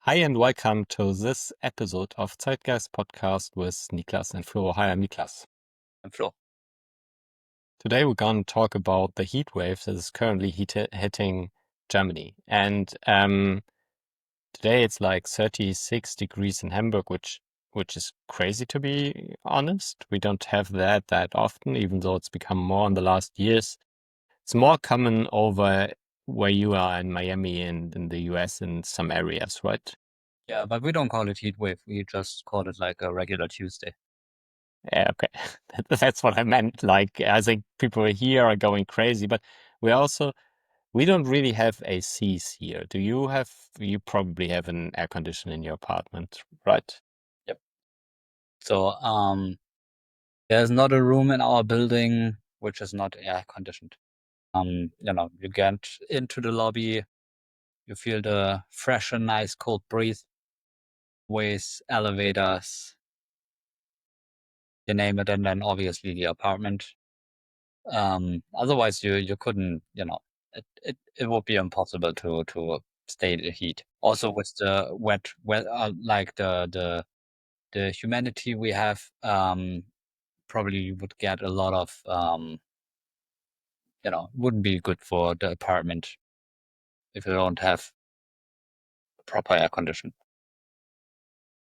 Hi and welcome to this episode of Zeitgeist podcast with Niklas and Flo. Hi, I'm Niklas. And Flo. Today we're going to talk about the heat wave that is currently hitting Germany. And today it's like 36 degrees in Hamburg, which is crazy to be honest. We don't have that often, even though it's become more in the last years. It's more common over where you are in Miami and in the US in some areas, right? Yeah, but we don't call it heat wave. We just call it like a regular Tuesday. Yeah, okay. That's what I meant. Like, I think people here are going crazy, but we don't really have ACs here. You probably have an air conditioner in your apartment, right? Yep. So there's not a room in our building which is not air conditioned. You get into the lobby, you feel the fresh and nice cold breeze with elevators, you name it, and then obviously the apartment. Otherwise you couldn't, it would be impossible to stay in the heat. Also with the wet like the humanity we have, probably you would get a lot of, wouldn't be good for the apartment if you don't have proper air condition.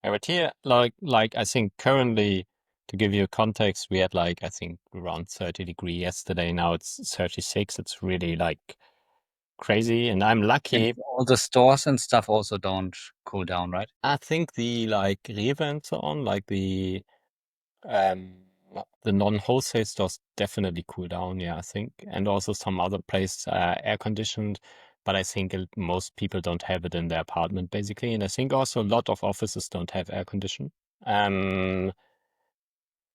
Yeah, but here, like I think currently, to give you a context, we had like I think around 30 degree yesterday. Now it's 36. It's really like crazy, and I'm And lucky. all the stores and stuff also don't cool down, right? I think the like Rewe and so on, like Um, the non-wholesale stores definitely cool down, yeah, I think, and also some other place air conditioned, but I think most people don't have it in their apartment basically, and I think also a lot of offices don't have air condition. Um,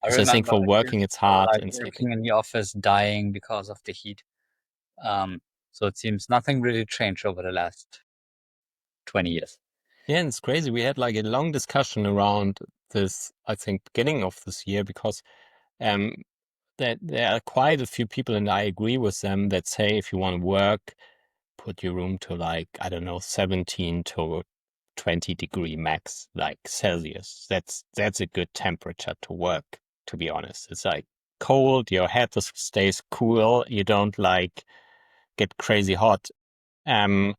I so I think remember for working years it's ago, hard like in sleeping. working in the office, dying because of the heat. So it seems nothing really changed over the last 20 years. Yeah, and it's crazy. We had like a long discussion around this, I think, beginning of this year because um, that there are quite a few people, and I agree with them, that say if you want to work, put your room to like, I don't know, 17 to 20-degree max, like Celsius. That's a good temperature to work, to be honest. It's like cold, your head stays cool, you don't like get crazy hot. Um,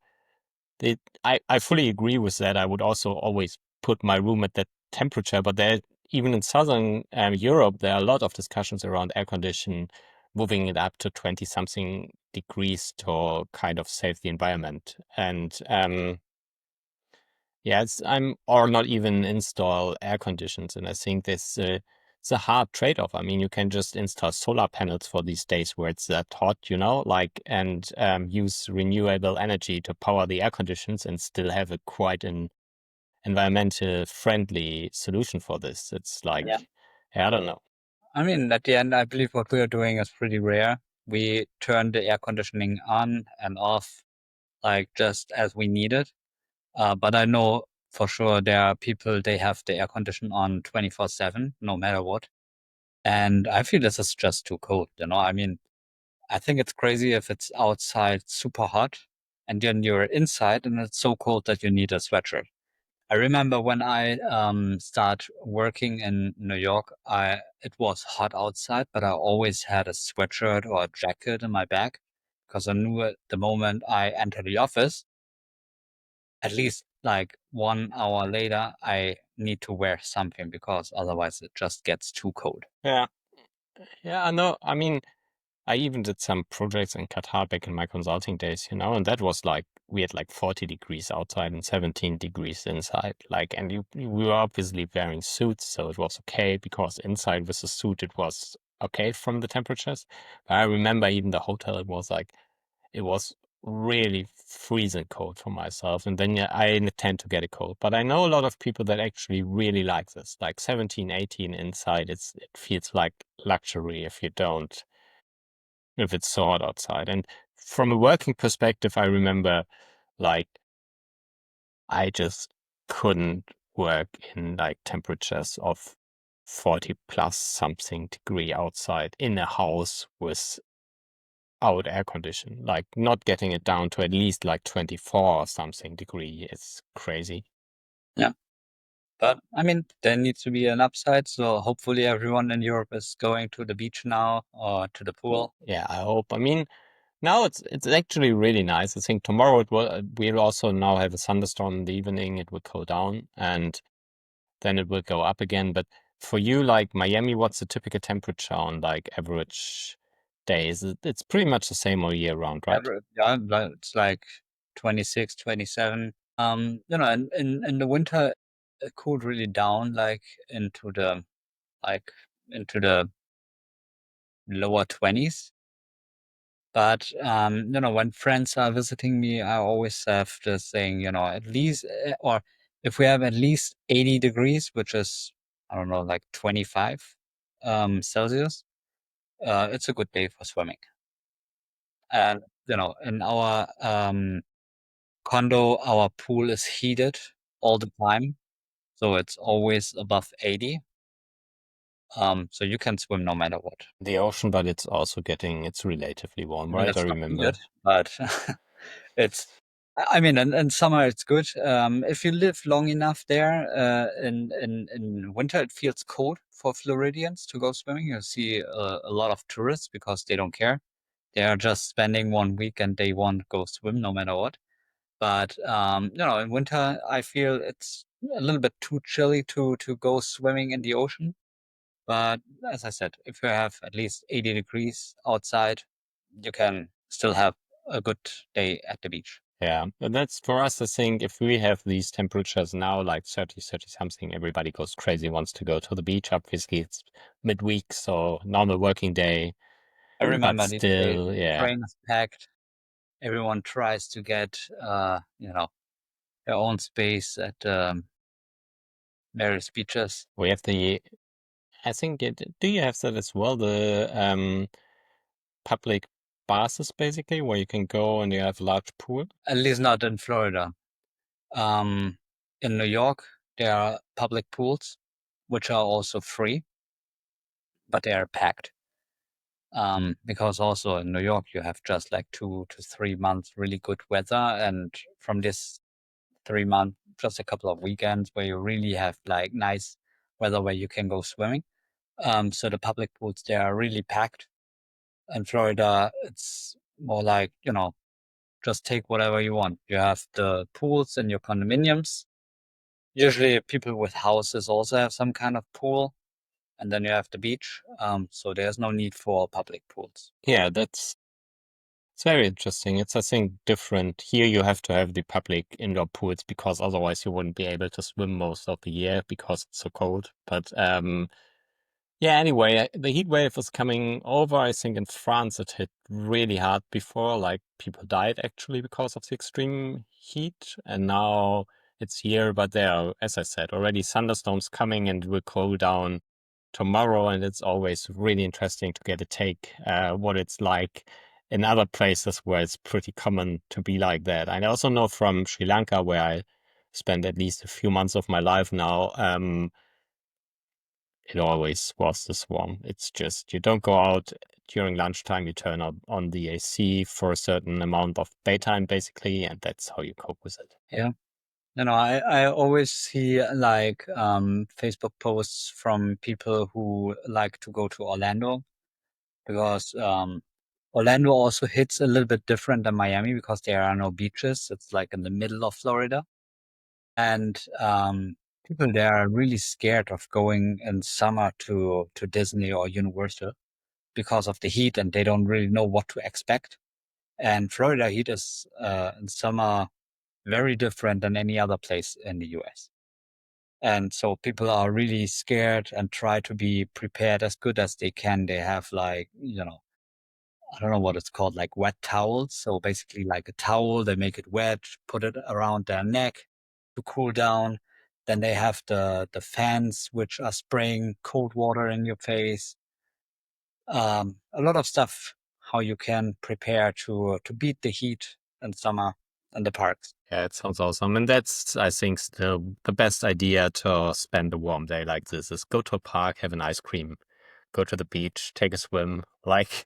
I fully agree with that. I would also always put my room at that temperature, but there, even in southern Europe, there are a lot of discussions around air condition, moving it up to 20 something degrees to kind of save the environment. And yeah, or not even install air conditions. And I think it's a hard trade-off. I mean, you can just install solar panels for these days where it's that hot, like, and use renewable energy to power the air conditions and still have a quite an environmental friendly solution for this. It's Yeah. like, I don't know. I mean, at the end, I believe what we are doing is pretty rare. We turn the air conditioning on and off, like just as we need it. But I know for sure there are people, they have the air condition on 24/7, no matter what. And I feel this is just too cold, I mean, I think it's crazy if it's outside super hot and then you're inside and it's so cold that you need a sweatshirt. I remember when I start working in New York, it was hot outside, but I always had a sweatshirt or a jacket in my bag because I knew at the moment I enter the office, at least like 1 hour later, I need to wear something because otherwise it just gets too cold. Yeah. Yeah, I know. I mean, I even did some projects in Qatar back in my consulting days, and that was like we had like 40 degrees outside and 17 degrees inside. Like, and we were obviously wearing suits, so it was okay because inside with the suit it was okay from the temperatures. But I remember even the hotel, it was really freezing cold for myself. And then yeah, I tend to get a cold. But I know a lot of people that actually really like this, like 17, 18 inside. It feels like luxury if it's so hot outside. And from a working perspective, I remember like I just couldn't work in like temperatures of 40 plus something degree outside in a house without air condition. Like not getting it down to at least like 24 or something degree is crazy. Yeah. But I mean, there needs to be an upside. So hopefully everyone in Europe is going to the beach now or to the pool. Yeah, I hope. I mean, now it's actually really nice. I think tomorrow we'll also now have a thunderstorm in the evening. It will cool down and then it will go up again. But for you, like Miami, what's the typical temperature on like average days? It's pretty much the same all year round, right? Yeah, but it's like 26, 27. In the winter, it cooled really down, like into the like into the lower 20s. But when friends are visiting me, I always have this saying, at least, or if we have at least 80 degrees, which is, I don't know, like 25 Celsius, it's a good day for swimming. And, in our condo, our pool is heated all the time, so it's always above 80. So you can swim no matter what. The ocean, but it's relatively warm, I mean, right? I it's not remember. heated, but it's, I mean, in summer it's good. If you live long enough there, in winter it feels cold for Floridians to go swimming. You see a lot of tourists because they don't care. They are just spending 1 week and they want to go swim no matter what. But in winter I feel it's a little bit too chilly to go swimming in the ocean. But as I said, if you have at least 80 degrees outside, you can still have a good day at the beach. Yeah, and that's for us. I think if we have these temperatures now, like 30, 30 something, everybody goes crazy, wants to go to the beach. Obviously, it's midweek, so normal working day, I but remember these days, still, the yeah, train is packed. Everyone tries to get, their own space at various beaches. we have I think do you have that as well? The public baths basically, where you can go and you have a large pool. At least not in Florida. Um, in New York, there are public pools, which are also free, but they are packed. Because also in New York, you have just like 2 to 3 months really good weather. And from this 3 months, just a couple of weekends where you really have like nice weather where you can go swimming. So the public pools there are really packed. In Florida, it's more like, just take whatever you want. You have the pools in your condominiums. Usually people with houses also have some kind of pool, and then you have the beach. So there's no need for public pools. Yeah, it's very interesting. It's, I think, different. Here you have to have the public indoor pools because otherwise you wouldn't be able to swim most of the year because it's so cold. But yeah, anyway, the heat wave is coming over. I think in France it hit really hard before, like people died actually because of the extreme heat. And now it's here, but there are, as I said, already thunderstorms coming and it will cool down tomorrow. And it's always really interesting to get a take what it's like in other places where it's pretty common to be like that. I also know from Sri Lanka, where I spent at least a few months of my life now. It always was this one. It's just you don't go out during lunchtime, you turn on the AC for a certain amount of daytime, basically, and that's how you cope with it. Yeah. I always see like Facebook posts from people who like to go to Orlando because Orlando also hits a little bit different than Miami because there are no beaches. It's like in the middle of Florida. And people there are really scared of going in summer to Disney or Universal because of the heat and they don't really know what to expect. And Florida heat is in summer very different than any other place in the US. And so people are really scared and try to be prepared as good as they can. They have like, I don't know what it's called, like wet towels. So basically like a towel, they make it wet, put it around their neck to cool down. Then they have the fans which are spraying cold water in your face. A lot of stuff how you can prepare to beat the heat in summer in the parks. Yeah, it sounds awesome. And that's, I think, still the best idea to spend a warm day like this is go to a park, have an ice cream go to the beach, take a swim. Like,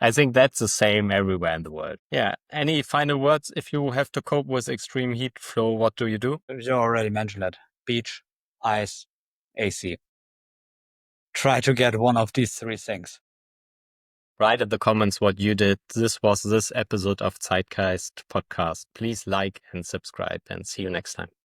I think that's the same everywhere in the world. Yeah. Any final words? If you have to cope with extreme heat flow, what do you do? You already mentioned it. Beach, ice, AC. Try to get one of these three things. Write in the comments what you did. This was this episode of Zeitgeist podcast. Please like and subscribe, and see you next time.